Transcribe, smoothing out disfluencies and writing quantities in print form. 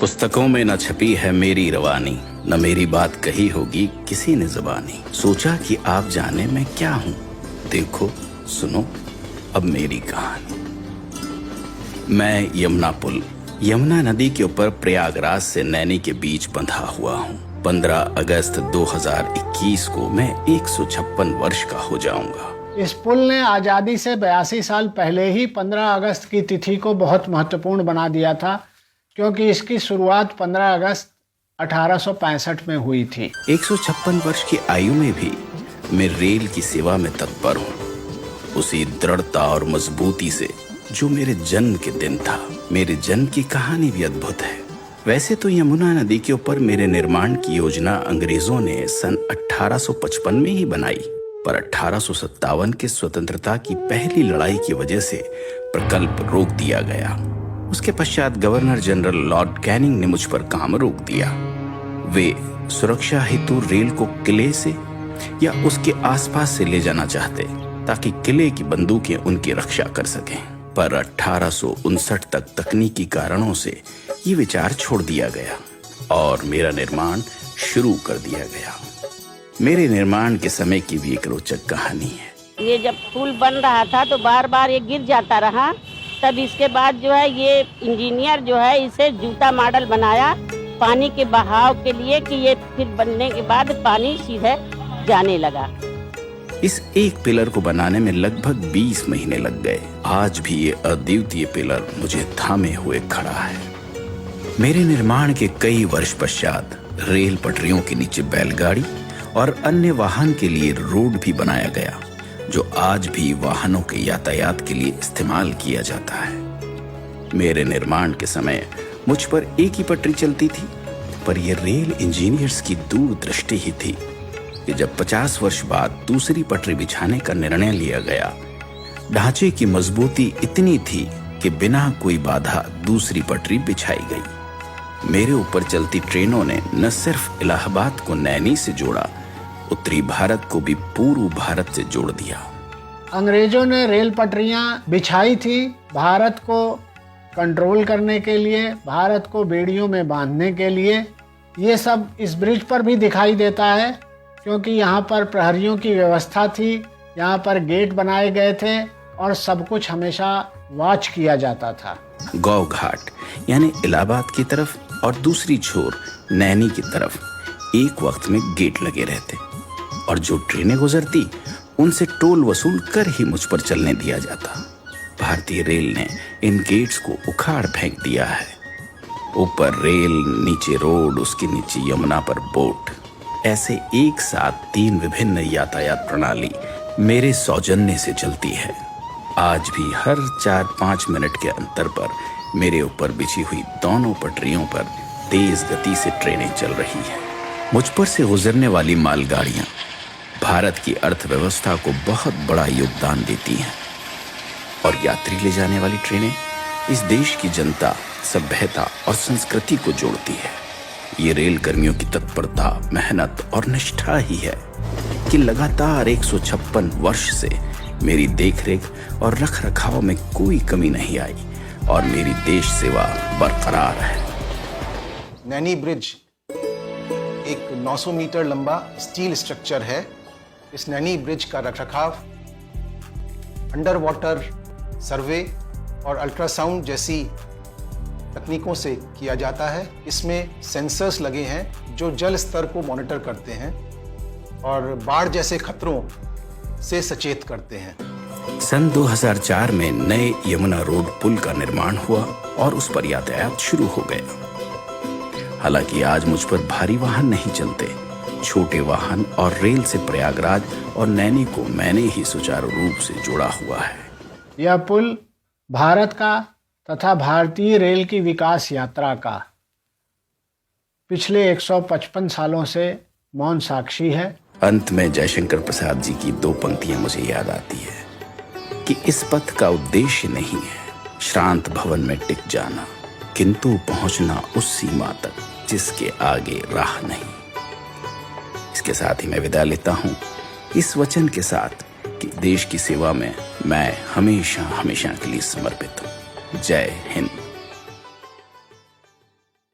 पुस्तकों में न छपी है मेरी रवानी, न मेरी बात कही होगी किसी ने ज़बानी। सोचा कि आप जाने मैं क्या हूँ, देखो सुनो अब मेरी कहानी। मैं यमुना पुल, यमुना नदी के ऊपर प्रयागराज से नैनी के बीच बंधा हुआ हूँ। 15 अगस्त 2021 को मैं 156 वर्ष का हो जाऊंगा। इस पुल ने आज़ादी से 82 साल पहले ही 15 अगस्त की तिथि को बहुत महत्वपूर्ण बना दिया था, क्योंकि इसकी शुरुआत 15 अगस्त 1865 में हुई थी। 156 वर्ष की आयु में भी मैं रेल की सेवा में तत्पर हूँ, उसी दृढ़ता और मजबूती से जो मेरे जन्म के दिन था। मेरे जन्म की कहानी भी अद्भुत है। वैसे तो यमुना नदी के ऊपर मेरे निर्माण की योजना अंग्रेजों ने सन 1855 में ही बनाई, पर 1857 के स्वतंत्रता की पहली लड़ाई की वजह से प्रकल्प रोक दिया गया। उसके पश्चात गवर्नर जनरल लॉर्ड कैनिंग ने मुझ पर काम रोक दिया। वे सुरक्षा हेतु रेल को किले से या उसके आसपास से ले जाना चाहते, ताकि किले की बंदूकें उनकी रक्षा कर सकें। पर 1859 तक तकनीकी कारणों से ये विचार छोड़ दिया गया और मेरा निर्माण शुरू कर दिया गया। मेरे निर्माण के समय की भी एक रोचक कहानी है। ये जब पुल बन रहा था तो बार बार ये गिर जाता रहा। तब इसके बाद जो है ये इंजीनियर जो है इसे जूता मॉडल बनाया पानी के बहाव के लिए, कि ये फिर बनने के बाद पानी सीधे जाने लगा। इस एक पिलर को बनाने में लगभग 20 महीने लग गए। आज भी ये अद्वितीय पिलर मुझे थामे हुए खड़ा है। मेरे निर्माण के कई वर्ष पश्चात रेल पटरियों के नीचे बैलगाड़ी और अन्य वाहन के लिए रोड भी बनाया गया, जो आज भी वाहनों के यातायात के लिए इस्तेमाल किया जाता है। मेरे निर्माण के समय मुझ पर एक ही पटरी चलती थी, पर यह रेल इंजीनियर्स की दूरदृष्टि ही थी कि जब 50 वर्ष बाद दूसरी पटरी बिछाने का निर्णय लिया गया, ढांचे की मजबूती इतनी थी कि बिना कोई बाधा दूसरी पटरी बिछाई गई। मेरे ऊपर चलती ट्रेनों ने न सिर्फ इलाहाबाद को नैनी से जोड़ा, उत्तरी भारत को भी पूर्व भारत से जोड़ दिया। अंग्रेजों ने रेल पटरियां बिछाई थी भारत को कंट्रोल करने के लिए, भारत को बेड़ियों में बांधने के लिए। ये सब इस ब्रिज पर भी दिखाई देता है, क्योंकि यहाँ पर प्रहरियों की व्यवस्था थी, यहाँ पर गेट बनाए गए थे और सब कुछ हमेशा वॉच किया जाता था। गौ घाट यानी इलाहाबाद की तरफ और दूसरी छोर नैनी की तरफ एक वक्त में गेट लगे रहते, और जो ट्रेनें गुजरती उनसे टोल वसूल कर ही मुझ पर चलने दिया जाता। भारतीय रेल ने इन गेट्स को उखाड़ फेंक दिया है। ऊपर रेल, नीचे रोड, उसके नीचे यमुना पर बोट, ऐसे एक साथ 3 विभिन्न यातायात प्रणाली मेरे सौजन्य से चलती है। आज भी हर 4-5 मिनट के अंतर पर मेरे ऊपर बिछी हुई दोनों पटरियों पर तेज गति से ट्रेनें चल रही हैं। मुझ पर से गुजरने वाली मालगाड़ियां भारत की अर्थव्यवस्था को बहुत बड़ा योगदान देती हैं, और यात्री ले जाने वाली ट्रेनें इस देश की जनता, सभ्यता और संस्कृति को जोड़ती है। ये रेल कर्मियों की तत्परता, मेहनत और निष्ठा ही है कि लगातार 156 वर्ष से मेरी देखरेख और रखरखाव में कोई कमी नहीं आई और मेरी देश सेवा बरकरार है। नैनी ब्रिज एक 900 मीटर लंबा स्टील स्ट्रक्चर है। इस नैनी ब्रिज का रखरखाव अंडर वाटर सर्वे और अल्ट्रासाउंड जैसी तकनीकों से किया जाता है। इसमें सेंसर्स लगे हैं जो जल स्तर को मॉनिटर करते हैं और बाढ़ जैसे खतरों से सचेत करते हैं। सन 2004 में नए यमुना रोड पुल का निर्माण हुआ और उस पर यातायात शुरू हो गया। हालांकि आज मुझ पर भारी वाहन नहीं चलते, छोटे वाहन और रेल से प्रयागराज और नैनी को मैंने ही सुचारू रूप से जोड़ा हुआ है। यह पुल भारत का तथा भारतीय रेल की विकास यात्रा का पिछले 155 सालों से मौन साक्षी है। अंत में जयशंकर प्रसाद जी की 2 पंक्तियां मुझे याद आती है कि इस पथ का उद्देश्य नहीं है श्रांत भवन में टिक जाना, किंतु पहुंचना उस सीमा तक जिसके आगे राह नहीं। इसके साथ ही मैं विदा लेता हूं, इस वचन के साथ कि देश की सेवा में मैं हमेशा हमेशा के लिए समर्पित हूं। जय हिंद।